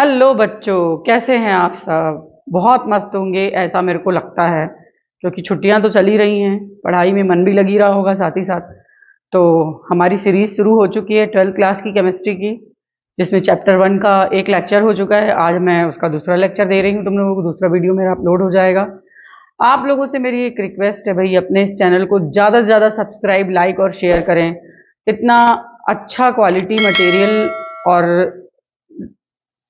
Hello बच्चों, कैसे हैं आप सब। बहुत मस्त होंगे ऐसा मेरे को लगता है, क्योंकि छुट्टियां तो चल ही रही हैं। पढ़ाई में मन भी लगी रहा होगा साथ ही साथ। तो हमारी सीरीज शुरू हो चुकी है 12th क्लास की केमिस्ट्री की, जिसमें चैप्टर 1 का एक लेक्चर हो चुका है। आज मैं उसका दूसरा लेक्चर दे रही हूँ तुम लोगों को। दूसरा वीडियो मेरा अपलोड हो जाएगा। आप लोगों से मेरी एक रिक्वेस्ट है भाई, अपने इस चैनल को ज़्यादा से ज़्यादा सब्सक्राइब, लाइक और शेयर करें। इतना अच्छा क्वालिटी मटेरियल और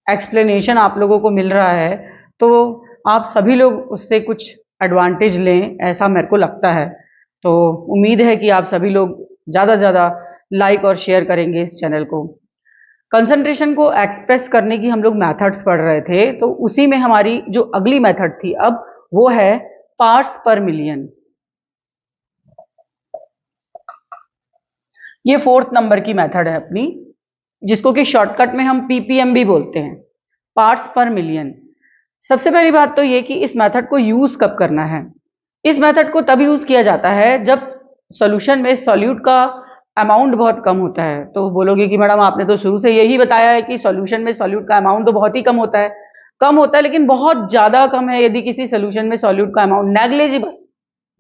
एक्सप्लेनेशन आप लोगों को मिल रहा है, तो आप सभी लोग उससे कुछ एडवांटेज लें, ऐसा मेरे को लगता है। तो उम्मीद है कि आप सभी लोग ज़्यादा से ज़्यादा लाइक और शेयर करेंगे इस चैनल को। कंसंट्रेशन को एक्सप्रेस करने की हम लोग मेथड्स पढ़ रहे थे, तो उसी में हमारी जो अगली मेथड थी अब, वो है पार्ट्स पर मिलियन। ये 4th नंबर की मेथड है अपनी, जिसको कि शॉर्टकट में हम पीपीएम भी बोलते हैं, पार्ट्स पर मिलियन। सबसे पहली बात तो ये कि इस मेथड को यूज कब करना है। इस मेथड को तब यूज किया जाता है जब सॉल्यूशन में सॉल्यूट का अमाउंट बहुत कम होता है। तो बोलोगे कि मैडम आपने तो शुरू से यही बताया है कि सॉल्यूशन में सॉल्यूट का अमाउंट तो बहुत ही कम होता है। कम होता है, लेकिन बहुत ज्यादा कम है। यदि किसी सॉल्यूशन में सॉल्यूट का अमाउंट नेग्लेजिबल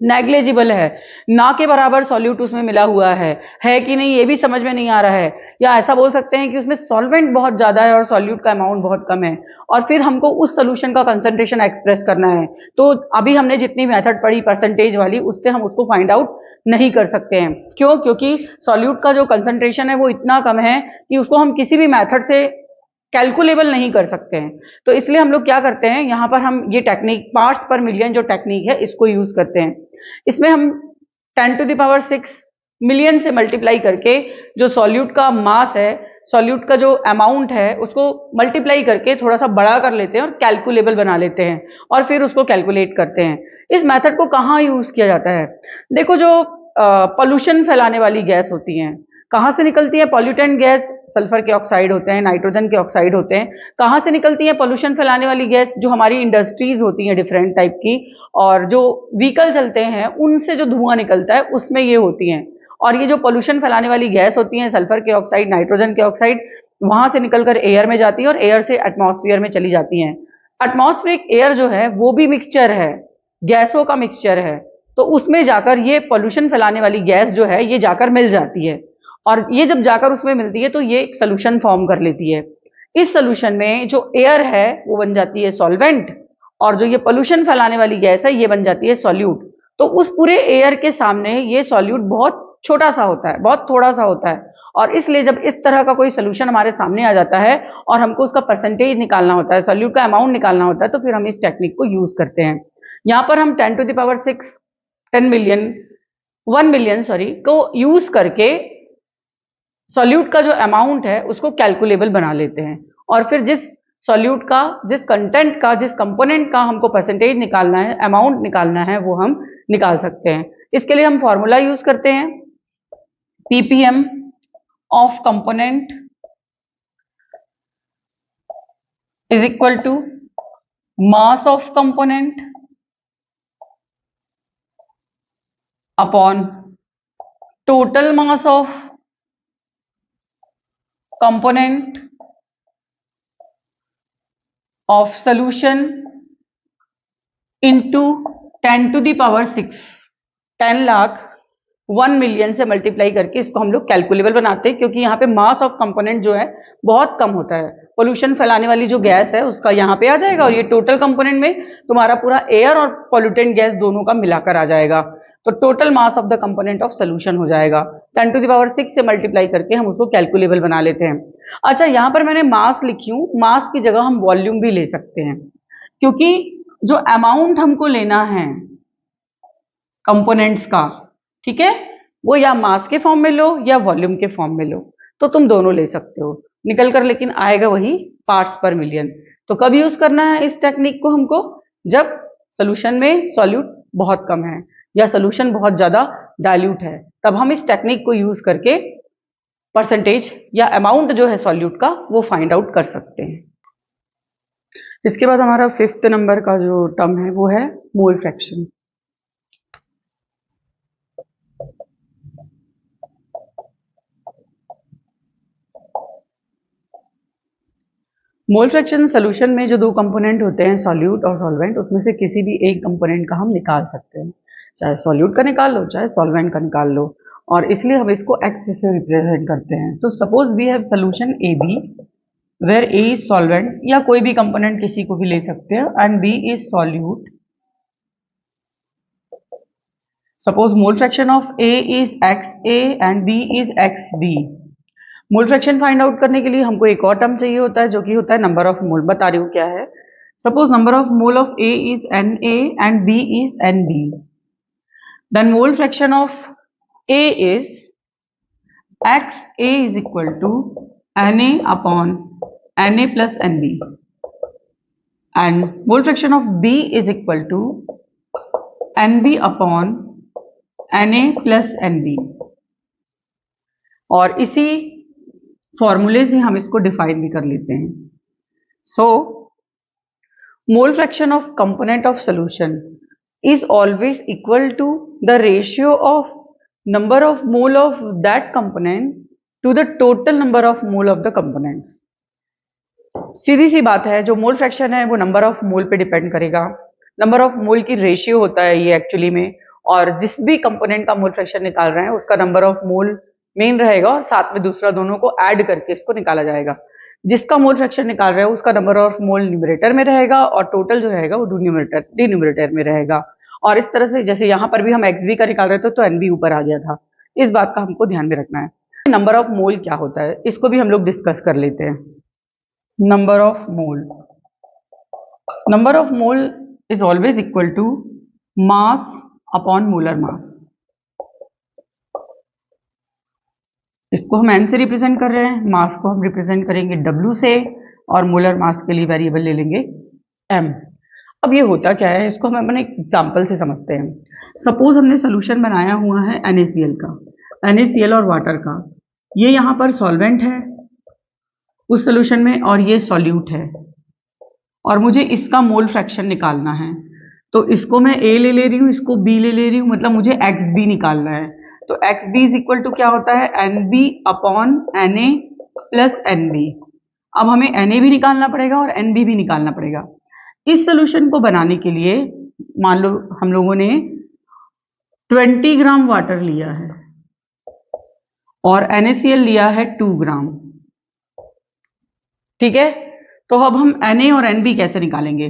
नेग्लेजिबल है, ना के बराबर सॉल्यूट उसमें मिला हुआ है कि नहीं ये भी समझ में नहीं आ रहा है। या ऐसा बोल सकते हैं कि उसमें सॉल्वेंट बहुत ज्यादा है और सॉल्यूट का अमाउंट बहुत कम है, और फिर हमको उस सोल्यूशन का कंसंट्रेशन एक्सप्रेस करना है। तो अभी हमने जितनी मेथड पढ़ी परसेंटेज वाली, उससे हम उसको फाइंड आउट नहीं कर सकते हैं। क्यों? क्योंकि सॉल्यूट का जो कंसंट्रेशन है वो इतना कम है कि उसको हम किसी भी मेथड से कैलकुलेबल नहीं कर सकते हैं। तो इसलिए हम लोग क्या करते हैं, यहाँ पर हम ये टेक्निक पार्ट्स पर मिलियन जो टेक्निक है इसको यूज करते हैं। इसमें हम 10⁶ मिलियन से मल्टीप्लाई करके जो सॉल्यूट का मास है, सॉल्यूट का जो अमाउंट है, उसको मल्टीप्लाई करके थोड़ा सा बड़ा कर लेते हैं और कैलकुलेबल बना लेते हैं, और फिर उसको कैलकुलेट करते हैं। इस मेथड को कहाँ यूज किया जाता है? देखो, जो पॉल्यूशन फैलाने वाली गैस होती हैं, कहाँ से निकलती है पॉल्यूटेंट गैस? सल्फर के ऑक्साइड होते हैं, नाइट्रोजन के ऑक्साइड होते हैं। कहाँ से निकलती है पॉल्यूशन फैलाने वाली गैस? जो हमारी इंडस्ट्रीज होती हैं डिफरेंट टाइप की, और जो व्हीकल चलते हैं उनसे जो धुआं निकलता है उसमें ये होती हैं। और ये जो पोल्यूशन फैलाने वाली गैस होती हैं, सल्फर के ऑक्साइड, नाइट्रोजन के ऑक्साइड, वहां से निकलकर एयर में जाती है और एयर से एटमॉस्फेयर में चली जाती हैं। एटमॉस्फेरिक एयर जो है वो भी मिक्सचर है, गैसों का मिक्सचर है। तो उसमें जाकर ये पोल्यूशन फैलाने वाली गैस जो है ये जाकर मिल जाती है, और ये जब जाकर उसमें मिलती है तो ये एक सोल्यूशन फॉर्म कर लेती है। इस सोल्यूशन में जो एयर है वो बन जाती है सॉल्वेंट, और जो ये पोल्यूशन फैलाने वाली गैस है ये बन जाती है सॉल्यूट। तो उस पूरे एयर के सामने ये सॉल्यूट बहुत छोटा सा होता है, बहुत थोड़ा सा होता है। और इसलिए जब इस तरह का कोई सोल्यूशन हमारे सामने आ जाता है और हमको उसका परसेंटेज निकालना होता है, सॉल्यूट का अमाउंट निकालना होता है, तो फिर हम इस टेक्निक को यूज करते हैं। यहाँ पर हम 10⁶ 10 मिलियन 1 मिलियन सॉरी को यूज करके सॉल्यूट का जो अमाउंट है उसको कैलकुलेबल बना लेते हैं, और फिर जिस सॉल्यूट का, जिस कंटेंट का, जिस कंपोनेंट का हमको परसेंटेज निकालना है, अमाउंट निकालना है, वो हम निकाल सकते हैं। इसके लिए हम फॉर्मूला यूज करते हैं, PPM of component is equal to mass of component upon total mass of component of solution into 10⁶ 10 lakh 1 million से मल्टीप्लाई करके इसको हम लोग कैलकुलेबल बनाते हैं, क्योंकि यहाँ पे मास ऑफ कंपोनेंट जो है बहुत कम होता है। पोल्यूशन फैलाने वाली जो गैस है उसका यहाँ पे आ जाएगा, और ये टोटल कंपोनेंट में तुम्हारा पूरा एयर और पॉल्यूटेंट गैस दोनों का मिलाकर आ जाएगा। तो total mass of the component of solution हो जाएगा। 10⁶ से मल्टीप्लाई करके हम उसको कैलकुलेबल बना लेते हैं। अच्छा, यहाँ पर मैंने मास लिखी हूँ, मास की जगह हम वॉल्यूम भी ले सकते हैं, क्योंकि जो अमाउंट हमको लेना है कंपोनेंट्स का, ठीक है, वो या मास के फॉर्म में लो या वॉल्यूम के फॉर्म में लो, तो तुम दोनों ले सकते हो। निकल कर लेकिन आएगा वही पार्ट्स पर मिलियन। तो कब यूज करना है इस टेक्निक को हमको? जब सोल्यूशन में सॉल्यूट बहुत कम है या सोल्यूशन बहुत ज्यादा डाइल्यूट है, तब हम इस टेक्निक को यूज करके परसेंटेज या अमाउंट जो है सॉल्यूट का वो फाइंड आउट कर सकते हैं। इसके बाद हमारा 5th नंबर का जो टर्म है वो है mole fraction. Mole fraction solution में जो दो कंपोनेंट होते हैं सॉल्यूट और सॉल्वेंट, उसमें से किसी भी एक कंपोनेंट का हम निकाल सकते हैं, चाहे सॉल्यूट का निकाल लो चाहे सॉल्वेंट का निकाल लो, और इसलिए हम इसको एक्स से रिप्रेजेंट करते हैं। तो suppose we have solution A B where A is solvent, या कोई भी कंपोनेंट किसी को भी ले सकते हैं, and B is solute. Suppose mole fraction of A is X A and B is X B. Mole fraction find out करने के लिए हमको एक और टर्म चाहिए होता है जो कि होता है नंबर ऑफ मोल। बता रही हूँ क्या है। Suppose number of mole of A is N A and B is N B, then mole fraction of A is X A is equal to N A upon N A plus N B, and mole fraction of B is equal to N B upon N A plus N B. और इसी फॉर्मूले से हम इसको define भी कर लेते हैं। So mole fraction of component of solution is always equal to the ratio of number of mole of that component to the total number of mole of the components। सीधी सी बात है, जो मोल फ्रैक्शन है वो number of मोल पे depend करेगा। Number of मोल की ratio होता है ये एक्चुअली में, और जिस भी कंपोनेंट का मोल फ्रैक्शन निकाल रहे हैं उसका नंबर ऑफ मोल मेन रहेगा और साथ में दूसरा दोनों को ऐड करके इसको निकाला जाएगा। जिसका मोल फ्रैक्शन निकाल रहे हो उसका नंबर ऑफ मोल न्यूमरेटर में रहेगा और टोटल जो रहेगा वो डिन्यूमरेटर में रहेगा। और इस तरह से जैसे यहाँ पर भी हम एक्स बी का निकाल रहे थे तो एन बी ऊपर आ गया था। इस बात का हमको ध्यान में रखना है। नंबर ऑफ मोल क्या होता है इसको भी हम लोग डिस्कस कर लेते हैं। Number of mole, number of mole is always equal to mass upon molar mass. इसको हम एन से रिप्रेजेंट कर रहे हैं, मास को हम रिप्रेजेंट करेंगे डब्ल्यू से, और मोलर मास के लिए वेरिएबल ले लेंगे एम। अब ये होता क्या है इसको हम अपने एग्जाम्पल से समझते हैं। सपोज हमने सोल्यूशन बनाया हुआ है NaCl का, NaCl और वाटर का। ये यहाँ पर सॉल्वेंट है उस सोल्यूशन में और ये सॉल्यूट है, और मुझे इसका मोल फ्रैक्शन निकालना है। तो इसको मैं A ले रही हूँ, इसको B ले रही हूँ, मतलब मुझे XB निकालना है। तो XB इज इक्वल टू क्या होता है NB upon Na plus NB। अब हमें Na भी निकालना पड़ेगा और NB भी निकालना पड़ेगा। इस सोल्यूशन को बनाने के लिए मान लो हम लोगों ने 20 ग्राम वाटर लिया है और NaCl लिया है 2 ग्राम। ठीक है, तो अब हम Na और NB कैसे निकालेंगे।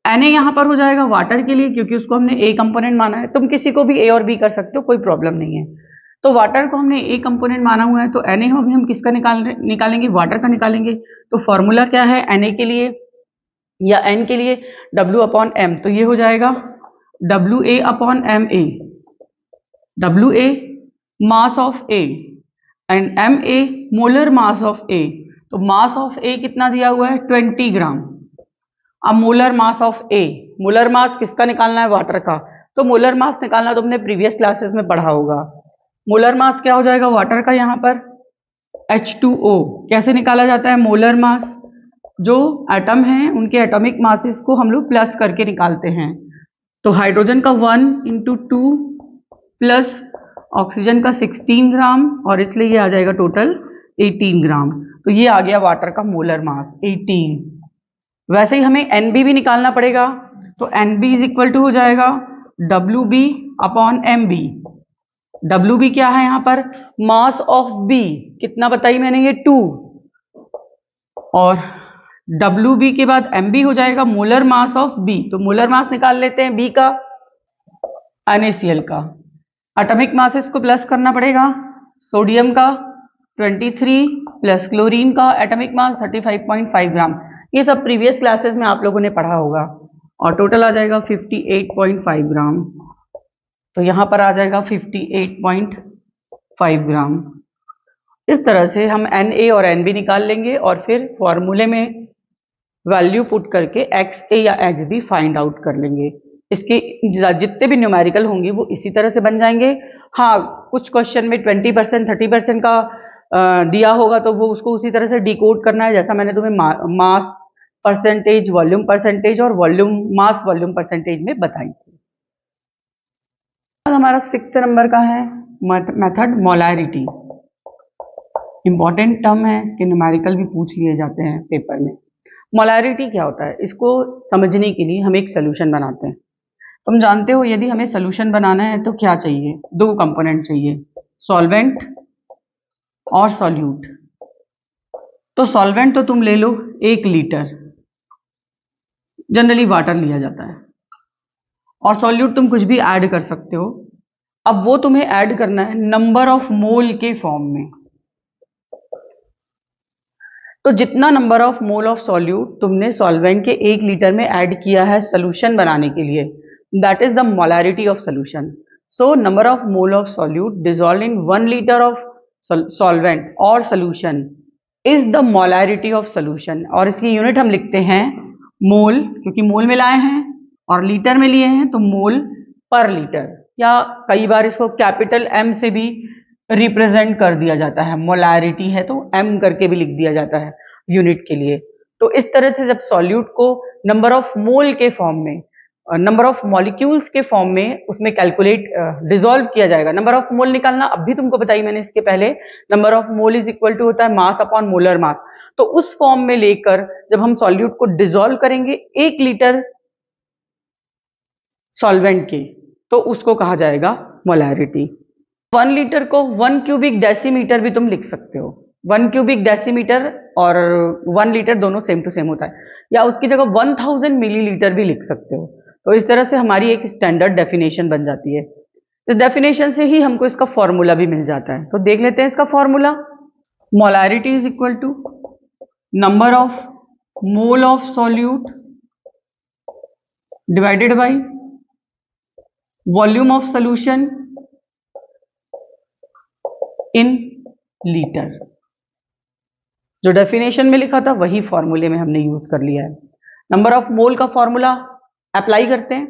Na यहां पर हो जाएगा वाटर के लिए क्योंकि उसको हमने A कंपोनेंट माना है। तुम किसी को भी A और B कर सकते हो, कोई प्रॉब्लम नहीं है। तो वाटर को हमने A कंपोनेंट माना हुआ है, तो Na भी हम किसका निकालेंगे, वाटर का निकालेंगे। तो फॉर्मूला क्या है Na के लिए या N के लिए, W अपॉन M। तो ये हो जाएगा WA upon MA, WA mass of A and MA molar mass of A। तो मास ऑफ A कितना दिया हुआ है 20 ग्राम। अब molar mass of A, molar mass किसका निकालना है, वाटर का। तो मोलर मास निकालना तो तुमने प्रीवियस क्लासेस में पढ़ा होगा। मोलर मास क्या हो जाएगा वाटर का, यहाँ पर H2O। कैसे निकाला जाता है मोलर मास, जो एटम हैं उनके एटॉमिक मासेस को हम लोग प्लस करके निकालते हैं। तो हाइड्रोजन का 1 × 2 प्लस ऑक्सीजन का 16 ग्राम, और इसलिए ये आ जाएगा टोटल 18 ग्राम। तो ये आ गया वाटर का मोलर मास 18। वैसे ही हमें NB भी निकालना पड़ेगा, तो NB इज इक्वल टू हो जाएगा WB अपॉन MB। WB क्या है यहाँ पर, मास ऑफ B, कितना बताई मैंने ये 2, और WB के बाद MB हो जाएगा मोलर मास ऑफ B। तो मोलर मास निकाल लेते हैं B का, NaCl का। एटॉमिक मासेस को प्लस करना पड़ेगा, सोडियम का 23 प्लस क्लोरीन का एटॉमिक मास 35.5 ग्राम। ये सब प्रीवियस क्लासेस में आप लोगों ने पढ़ा होगा, और टोटल आ जाएगा 58.5 ग्राम। तो यहाँ पर आ जाएगा 58.5 ग्राम। इस तरह से हम Na और NB निकाल लेंगे और फिर फॉर्मूले में वैल्यू पुट करके XA या XB फाइंड आउट कर लेंगे। इसके जितने भी न्यूमेरिकल होंगे वो इसी तरह से बन जाएंगे। हाँ, कुछ क्वेश्चन में 20% 30% का दिया होगा तो वो उसको उसी तरह से डिकोड करना है, जैसा मैंने तुम्हें मास परसेंटेज, वॉल्यूम परसेंटेज और वॉल्यूम मास वॉल्यूम परसेंटेज में बताई थी। हमारा 6th नंबर का है मेथड मोलैरिटी। इंपॉर्टेंट टर्म है, इसके न्यूमेरिकल भी पूछ लिए जाते हैं पेपर में। मोलैरिटी क्या होता है, इसको समझने के लिए हम एक सोल्यूशन बनाते हैं। तुम जानते हो यदि हमें सोल्यूशन बनाना है तो क्या चाहिए, दो कंपोनेंट चाहिए, सॉल्वेंट और सॉल्यूट। तो सॉल्वेंट तो तुम ले लो 1 लीटर, जनरली वाटर लिया जाता है, और सॉल्यूट तुम कुछ भी ऐड कर सकते हो। अब वो तुम्हें ऐड करना है नंबर ऑफ मोल के फॉर्म में। तो जितना number of mole of solute तुमने सॉल्वेंट के 1 लीटर में ऐड किया है सोल्यूशन बनाने के लिए, that is the molarity of solution. So number of mole of solute dissolve in 1 litre of solvent और solution is the molarity of solution. और इसकी यूनिट हम लिखते हैं मोल, क्योंकि मोल में लाए हैं और लीटर में लिए हैं तो मोल पर लीटर, या कई बार इसको कैपिटल M से भी रिप्रेजेंट कर दिया जाता है। मोलैरिटी है तो M करके भी लिख दिया जाता है यूनिट के लिए। तो इस तरह से जब सॉल्यूट को नंबर ऑफ मोल के फॉर्म में, नंबर ऑफ मॉलिक्यूल्स के फॉर्म में उसमें कैलकुलेट डिसॉल्व किया जाएगा। नंबर ऑफ मोल निकालना अब भी तुमको बताई मैंने इसके पहले, number of mole is equal to होता है मास अपॉन मोलर मास। तो उस फॉर्म में लेकर जब हम सॉल्यूट को डिसॉल्व करेंगे 1 लीटर सॉल्वेंट के, तो उसको कहा जाएगा मोलैरिटी। 1 लीटर को 1 क्यूबिक डेसीमीटर भी तुम लिख सकते हो। 1 क्यूबिक डेसीमीटर और 1 लीटर दोनों सेम टू सेम होता है, या उसकी जगह 1000 मिलीलीटर भी लिख सकते हो। तो इस तरह से हमारी एक स्टैंडर्ड डेफिनेशन बन जाती है। इस डेफिनेशन से ही हमको इसका फॉर्मूला भी मिल जाता है। तो देख लेते हैं इसका formula. Molarity is equal to number of mole of solute divided by volume of solution in litre. जो डेफिनेशन में लिखा था वही फॉर्मूले में हमने यूज कर लिया है। नंबर ऑफ मोल का फॉर्मूला अप्लाई करते हैं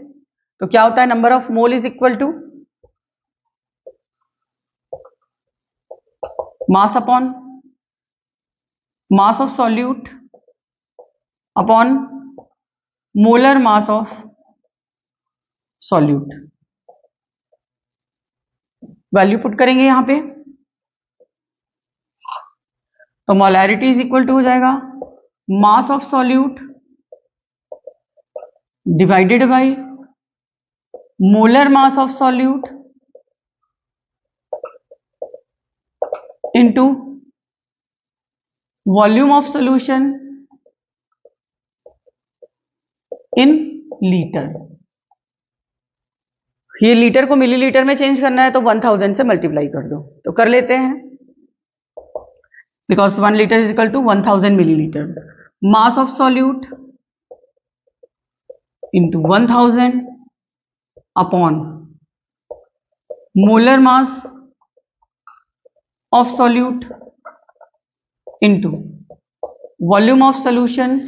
तो क्या होता है, number of mole is equal to mass upon mass of solute upon molar mass of solute. Value put करेंगे यहां पे, तो मोलैरिटी इज इक्वल टू हो जाएगा मास of solute divided by molar mass of solute into volume of solution in litre. ये litre को millilitre में change करना है तो 1000 से मल्टीप्लाई कर दो, तो कर लेते हैं। Because 1 litre is equal to 1000 millilitre. Mass of solute into 1000 upon molar mass of solute into volume of solution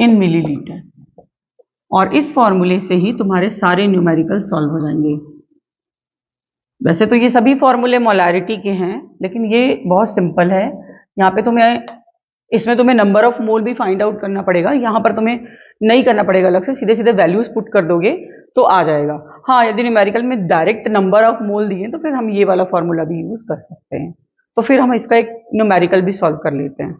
in millilitre. और इस फॉर्मूले से ही तुम्हारे सारे न्यूमेरिकल सॉल्व हो जाएंगे। वैसे तो ये सभी फॉर्मूले मोलैरिटी के हैं, लेकिन ये बहुत सिंपल है। यहाँ पे इसमें तुम्हें नंबर ऑफ मोल भी फाइंड आउट करना पड़ेगा, यहाँ पर तुम्हें नहीं करना पड़ेगा अलग से, सीधे सीधे वैल्यूज पुट कर दोगे तो आ जाएगा। हाँ, यदि न्यूमेरिकल में डायरेक्ट नंबर ऑफ मोल दिए तो फिर हम ये वाला फॉर्मूला भी यूज कर सकते हैं। तो फिर हम इसका एक न्यूमेरिकल भी सॉल्व कर लेते हैं।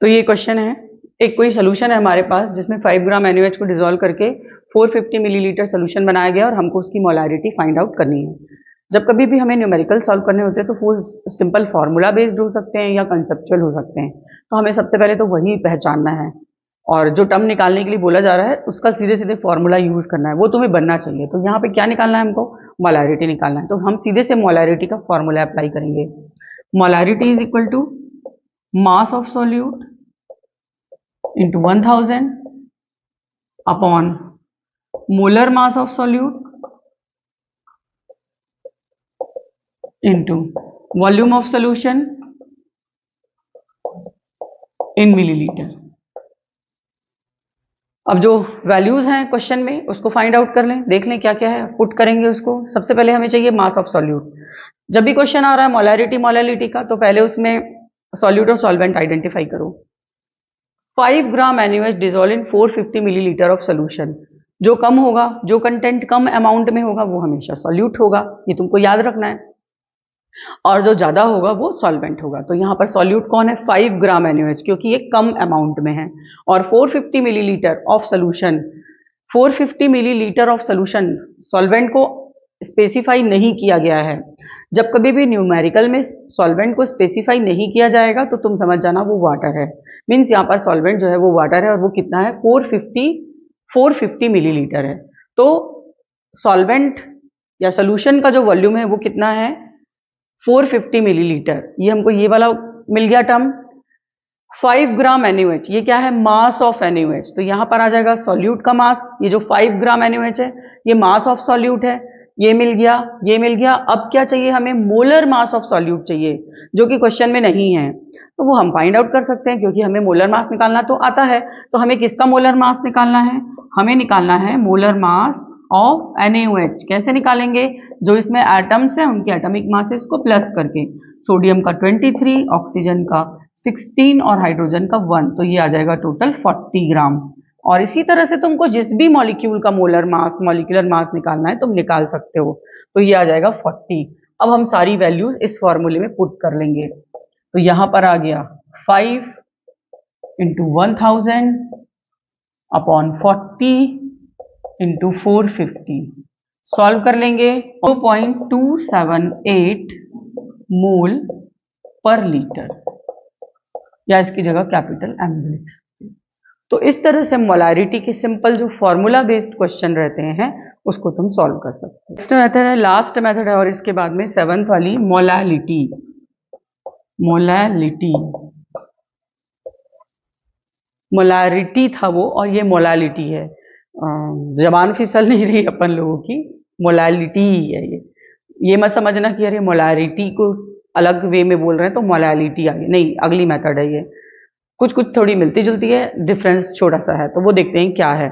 तो ये क्वेश्चन है, एक कोई सोल्यूशन है हमारे पास जिसमें 5 ग्राम NaOH को डिसॉल्व करके 450 मिलीलीटर सोल्यूशन बनाया गया और हमको उसकी मोलैरिटी फाइंड आउट करनी है। जब कभी भी हमें न्यूमेरिकल सॉल्व करने होते हैं तो वो सिंपल फार्मूला बेस्ड हो सकते हैं या कंसेप्चुअल हो सकते हैं। तो हमें सबसे पहले तो वही पहचानना है, और जो टर्म निकालने के लिए बोला जा रहा है उसका सीधे सीधे फॉर्मूला यूज करना है, वो तुम्हें बनना चाहिए। तो यहाँ पे क्या निकालना है हमको, मोलैरिटी निकालना है। तो हम सीधे से मोलैरिटी का फॉर्मूला अप्लाई करेंगे। Molarity is equal to mass of solute into 1000 upon molar mass of solute into volume of solution in millilitre. अब जो वैल्यूज हैं क्वेश्चन में उसको फाइंड आउट कर लें, देख लें क्या क्या है, पुट करेंगे उसको। सबसे पहले हमें चाहिए मास ऑफ सॉल्यूट। जब भी क्वेश्चन आ रहा है मोलैरिटी का, तो पहले उसमें सॉल्यूट और सॉल्वेंट आइडेंटिफाई करो। 5 ग्राम NaOH dissolve in 450 millilitre of solution. जो कम होगा, जो कंटेंट कम अमाउंट में होगा वो हमेशा सॉल्यूट होगा, ये तुमको याद रखना है। और जो ज्यादा होगा वो सॉल्वेंट होगा। तो यहाँ पर सॉल्यूट कौन है, 5 ग्राम NaOH, क्योंकि ये कम अमाउंट में है। और 450 millilitre of solution, 450 millilitre of solution, solvent को स्पेसिफाई नहीं किया गया है। जब कभी भी न्यूमेरिकल में सॉल्वेंट को स्पेसिफाई नहीं किया जाएगा तो तुम समझ जाना वो वाटर है। मीन्स यहाँ पर सॉल्वेंट जो है वो वाटर है, और वो कितना है, 450 मिलीलीटर है। तो सॉल्वेंट या सोल्यूशन का जो वॉल्यूम है वो कितना है, 450 मिलीलीटर। ये हमको ये वाला मिल गया टर्म। 5 ग्राम NaOH, ये क्या है, मास ऑफ NaOH। तो यहां पर आ जाएगा सॉल्यूट का मास, ये जो 5 ग्राम NaOH है ये मास ऑफ सॉल्यूट है। ये मिल गया, ये मिल गया। अब क्या चाहिए हमें, मोलर मास ऑफ सॉल्यूट चाहिए, जो कि क्वेश्चन में नहीं है। तो वो हम फाइंड आउट कर सकते हैं, क्योंकि हमें मोलर मास निकालना तो आता है। तो हमें किसका मोलर मास निकालना है, हमें निकालना है मोलर मास ऑफ NaOH। कैसे निकालेंगे, जो इसमें एटम्स हैं उनके एटॉमिक मासेस को प्लस करके। सोडियम का 23, ऑक्सीजन का 16 और हाइड्रोजन का 1, तो ये आ जाएगा टोटल 40 ग्राम। और इसी तरह से तुमको जिस भी मॉलिक्यूल का मोलर मास, मॉलिक्यूलर मास निकालना है तुम निकाल सकते हो। तो ये आ जाएगा 40। अब हम सारी वैल्यूज इस फॉर्मूले में पुट कर लेंगे। तो यहां पर आ गया 5 इंटू 1000 अपॉन 40 इंटू 450। सॉल्व कर लेंगे, 2.278 मोल पर लीटर, या इसकी जगह कैपिटल M भी लिख सकते हैं। तो इस तरह से मोलारिटी के सिंपल जो फॉर्मूला बेस्ड क्वेश्चन रहते हैं उसको तुम सॉल्व कर सकते हो। नेक्स्ट मेथड है, लास्ट मेथड है, और इसके बाद में 7th वाली मोलालिटी। मोलालिटी, मोलारिटी था वो, और ये मोलालिटी है। जबान फिसल नहीं रही अपन लोगों की, मोलालिटी है ये मत समझना कि अरे मोलारिटी को अलग वे में बोल रहे हैं तो मोलालिटी आ गई, नहीं, अगली मेथड है ये। कुछ कुछ थोड़ी मिलती जुलती है, डिफरेंस छोटा सा है, तो वो देखते हैं क्या है।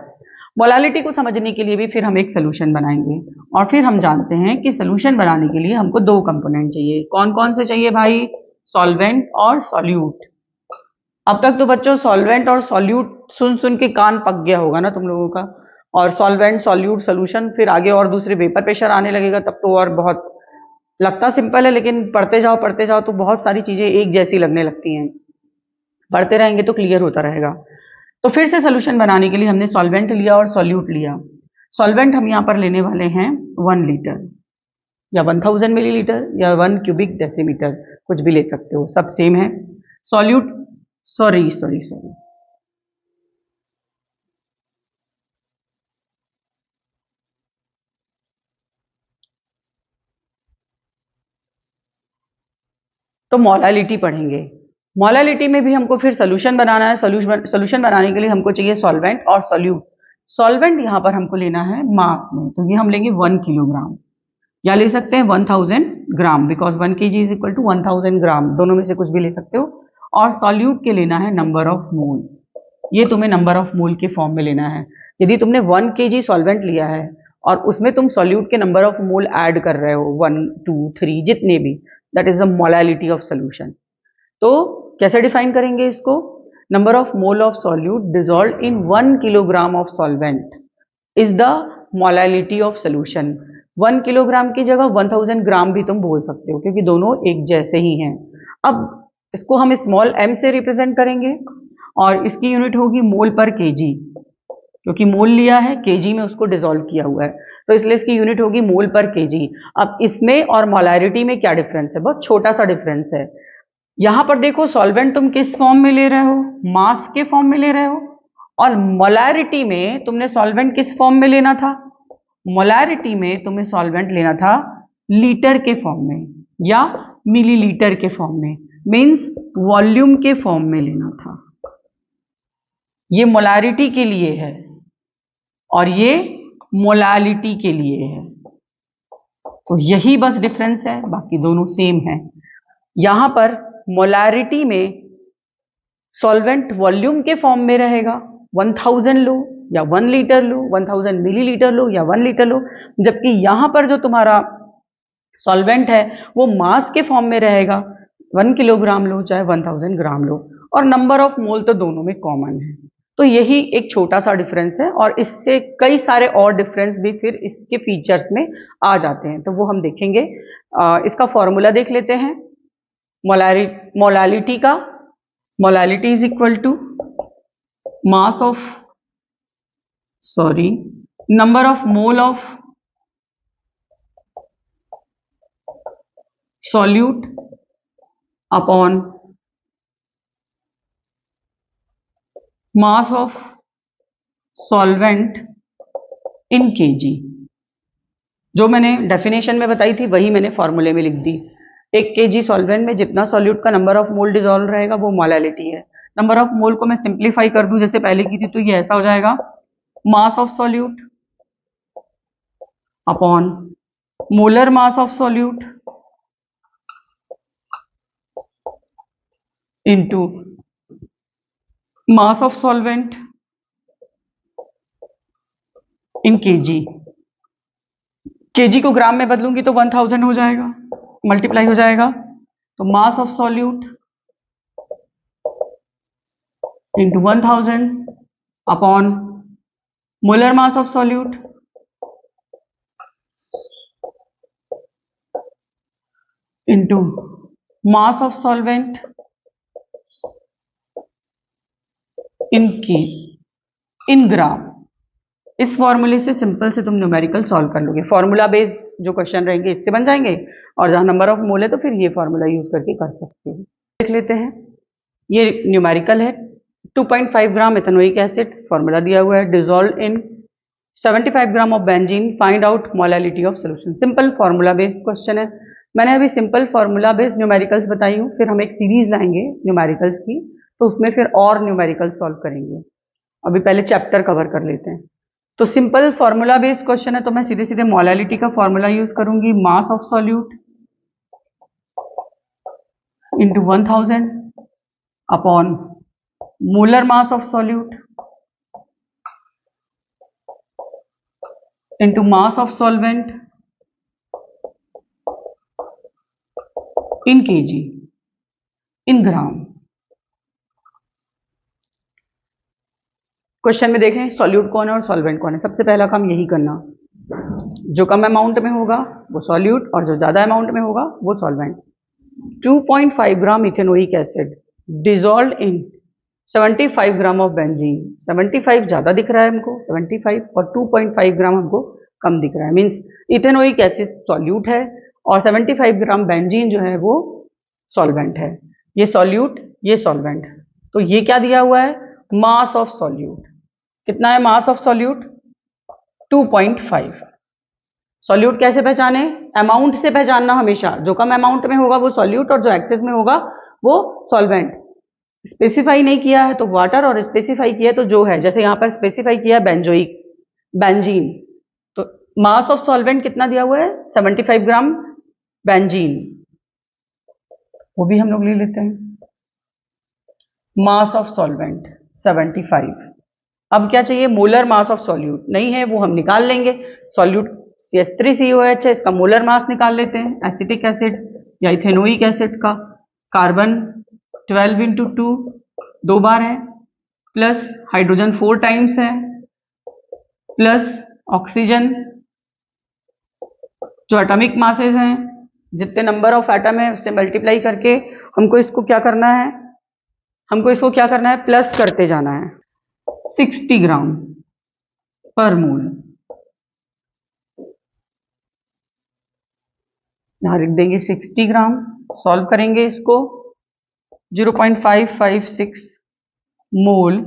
मोलालिटी को समझने के लिए भी फिर हम एक सोल्यूशन बनाएंगे, और फिर हम जानते हैं कि सोल्यूशन बनाने के लिए हमको 2 कंपोनेंट चाहिए। कौन कौन से चाहिए भाई, सॉल्वेंट और सॉल्यूट। अब तक तो बच्चों सॉल्वेंट और सॉल्यूट सुन सुन के कान पक गया होगा ना तुम लोगों का, और सॉल्वेंट, सॉल्यूट, सोल्यूशन, फिर आगे और दूसरे वेपर प्रेशर आने लगेगा, तब तो और बहुत लगता सिंपल है, लेकिन पढ़ते जाओ तो बहुत सारी चीजें एक जैसी लगने लगती हैं। पढ़ते रहेंगे तो क्लियर होता रहेगा। तो फिर से सोल्यूशन बनाने के लिए हमने सॉल्वेंट लिया और सॉल्यूट लिया। सॉल्वेंट हम यहाँ पर लेने वाले हैं 1 लीटर, या 1000 मिलीलीटर, या 1 क्यूबिक डेसीमीटर, कुछ भी ले सकते हो, सब सेम है। सॉल्यूट, सॉरी, तो मोलालिटी पढ़ेंगे। मोलालिटी में भी हमको फिर सोल्यूशन बनाना है। सोल्यूशन बनाने के लिए हमको चाहिए सॉल्वेंट और सॉल्यूट। सॉल्वेंट यहाँ पर हमको लेना है मास में, तो ये हम लेंगे 1 किलोग्राम, या ले सकते हैं 1000 gram, because 1 kg is equal to 1000 gram, दोनों में से कुछ भी ले सकते हो। और सॉल्यूट के लेना है नंबर ऑफ मोल, ये तुम्हें नंबर ऑफ मोल के फॉर्म में लेना है। यदि तुमने 1 kg सॉल्वेंट लिया है और उसमें तुम सॉल्यूट के नंबर ऑफ मोल ऐड कर रहे हो, 1, 2, 3 जितने भी, that is the molality of solution. तो कैसे डिफाइन करेंगे इसको, number of mole of solute dissolve in 1 kilogram of solvent is the molality of solution. 1 kilogram की जगह 1000 ग्राम भी तुम बोल सकते हो, क्योंकि दोनों एक जैसे ही हैं। अब इसको हम स्मॉल m से रिप्रेजेंट करेंगे, और इसकी यूनिट होगी मोल पर केजी, क्योंकि मोल लिया है, केजी में उसको डिसॉल्व किया हुआ है, तो इसलिए इसकी यूनिट होगी मोल पर केजी। अब इसमें और मोलारिटी में क्या डिफरेंस है, बहुत छोटा सा डिफरेंस है। यहां पर देखो, सॉल्वेंट तुम किस फॉर्म में ले रहे हो, मास के फॉर्म में ले रहे हो, और मोलारिटी में तुमने सॉल्वेंट किस फॉर्म में लेना था, मोलारिटी में तुम्हें सॉल्वेंट लेना था लीटर के फॉर्म में या मिलीलीटर के फॉर्म में, मींस वॉल्यूम के फॉर्म में लेना था। ये मोलारिटी के लिए है और ये मोलालिटी के लिए है, तो यही बस डिफरेंस है, बाकी दोनों सेम है। यहां पर मोलारिटी में सॉल्वेंट वॉल्यूम के फॉर्म में रहेगा, 1000 लो या 1 लीटर लो, 1000 मिलीलीटर लो या 1 लीटर लो, जबकि यहां पर जो तुम्हारा सॉल्वेंट है वो मास के फॉर्म में रहेगा, 1 किलोग्राम लो चाहे 1000 ग्राम लो, और नंबर ऑफ मोल तो दोनों में कॉमन है। तो यही एक छोटा सा डिफरेंस है, और इससे कई सारे और डिफरेंस भी फिर इसके फीचर्स में आ जाते हैं, तो वो हम देखेंगे। इसका फॉर्मूला देख लेते हैं मोलालिटी का। Molality is equal to mass of number of mole of solute upon mass of solvent in KG. जो मैंने डेफिनेशन में बताई थी वही मैंने फॉर्मूले में लिख दी। 1 kg सॉल्वेंट में जितना सॉल्यूट का नंबर ऑफ मोल डिसॉल्व रहेगा वो मोलालिटी है। नंबर ऑफ मोल को मैं सिंप्लीफाई कर दूं जैसे पहले की थी, तो ये ऐसा हो जाएगा मास of solute upon molar mass of solute into mass of solvent in KG. KG को ग्राम में बदलूंगी तो 1000 हो जाएगा, मल्टीप्लाई हो जाएगा, तो mass of solute into 1000 upon molar mass of solute into mass of solvent in gram. इस फॉर्मूले से सिंपल से तुम न्यूमेरिकल सॉल्व कर लोगे। फॉर्मूला बेस्ड जो क्वेश्चन रहेंगे इससे बन जाएंगे, और जहां नंबर ऑफ मोल है तो फिर ये फॉर्मूला यूज करके कर सकते हो। देख लेते हैं, ये न्यूमेरिकल है। 2.5 ग्राम इथेनोइक एसिड, फॉर्मूला दिया हुआ है, dissolve in 75 gram of benzene, find out molality of solution. Simple formula based question है। मैंने अभी सिंपल फॉर्मूला बेस्ड न्यूमेरिकल्स बताई हूँ, फिर हम एक सीरीज लाएंगे न्यूमेरिकल्स की, तो उसमें फिर और न्यूमेरिकल सॉल्व करेंगे। अभी पहले चैप्टर कवर कर लेते हैं। तो सिंपल फॉर्मूला बेस्ड क्वेश्चन है, तो मैं सीधे सीधे मोलालिटी का फॉर्मूला यूज करूंगी, मास of solute into 1000 upon molar mass of solute into mass of solvent in KG in gram. Question में देखें सॉल्यूट कौन है और सॉल्वेंट कौन है। सबसे पहला काम यही करना, जो कम अमाउंट में होगा वो सॉल्यूट और जो ज्यादा अमाउंट में होगा वो solvent. 2.5 gram ethanoic acid dissolve in 75 gram of benzene. 75 ज्यादा दिख रहा है हमको, 75, और 2.5 ग्राम हमको कम दिख रहा है। मीन्स इथेनोइक एसिड सॉल्यूट है और 75 ग्राम बेंजीन जो है वो सॉल्वेंट है। ये सॉल्यूट, ये सॉल्वेंट। तो ये क्या दिया हुआ है, मास ऑफ सॉल्यूट। कितना है मास ऑफ सॉल्यूट, 2.5। सॉल्यूट कैसे पहचाने, अमाउंट से पहचानना हमेशा। जो कम अमाउंट में होगा वो सॉल्यूट और जो एक्सेस में होगा वो सॉल्वेंट। स्पेसिफाई नहीं किया है तो वाटर, और स्पेसिफाई किया है तो जो है, जैसे यहां पर स्पेसिफाई किया है बेंजीन, तो मास ऑफ सॉल्वेंट कितना दिया हुआ है, 75 ग्राम बेंजीन, वो भी हम लोग ले लेते हैं। मास ऑफ सॉल्वेंट 75। अब क्या चाहिए, मोलर मास ऑफ सॉल्यूट। नहीं है वो हम निकाल लेंगे। सॉल्यूट CH3COH है, इसका मोलर मास निकाल लेते हैं। एसिटिक एसिड या इथेनोइक एसिड का कार्बन 12 × 2 2 बार है, प्लस हाइड्रोजन 4 टाइम्स है, प्लस ऑक्सीजन जो एटॉमिक मासेस हैं, जितने नंबर ऑफ एटम है उससे मल्टीप्लाई करके हमको इसको क्या करना है, प्लस करते जाना है। 60 ग्राम पर मोल। यहां लिख देंगे 60 ग्राम। सॉल्व करेंगे इसको, 0.556 मोल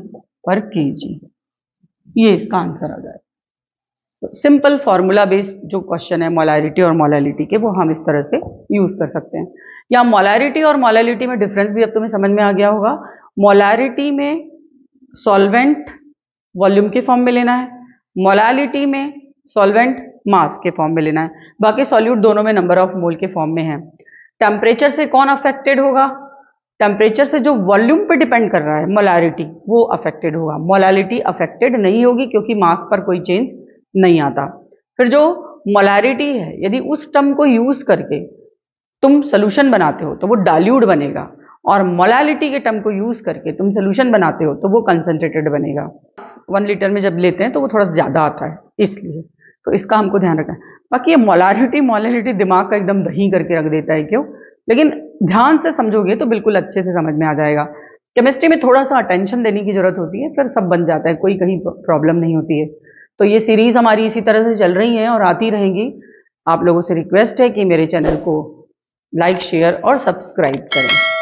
पर केजी, ये इसका आंसर आ जाए। तो सिंपल फॉर्मूला बेस्ड जो क्वेश्चन है मोलारिटी और मोलालिटी के, वो हम इस तरह से यूज कर सकते हैं। या मोलारिटी और मोलालिटी में डिफरेंस भी अब तुम्हें समझ में आ गया होगा। मोलारिटी में सॉल्वेंट वॉल्यूम के फॉर्म में लेना है, मोलालिटी में सॉल्वेंट मास के फॉर्म में लेना है। बाकी सॉल्यूट दोनों में नंबर ऑफ मोल के फॉर्म में है। टेम्परेचर से कौन अफेक्टेड होगा, टेम्परेचर से जो वॉल्यूम पे डिपेंड कर रहा है मोलारिटी, वो अफेक्टेड होगा। मोलालिटी अफेक्टेड नहीं होगी क्योंकि मास पर कोई चेंज नहीं आता। फिर जो मोलारिटी है, यदि उस टर्म को यूज करके तुम सोल्यूशन बनाते हो तो वो डाइल्यूट बनेगा, और मोलालिटी के टर्म को यूज करके तुम सोल्यूशन बनाते हो तो वो कंसंट्रेटेड बनेगा। 1 लीटर में जब लेते हैं तो वो थोड़ा ज़्यादा आता है, इसलिए तो इसका हमको ध्यान रखना है। बाकी ये मोलालिटी दिमाग का एकदम दही करके रख देता है, क्यों? लेकिन ध्यान से समझोगे तो बिल्कुल अच्छे से समझ में आ जाएगा। केमिस्ट्री में थोड़ा सा अटेंशन देने की जरूरत होती है, फिर सब बन जाता है, कोई कहीं प्रॉब्लम नहीं होती है। तो ये सीरीज हमारी इसी तरह से चल रही है और आती रहेंगी। आप लोगों से रिक्वेस्ट है कि मेरे चैनल को लाइक, शेयर और सब्सक्राइब करें।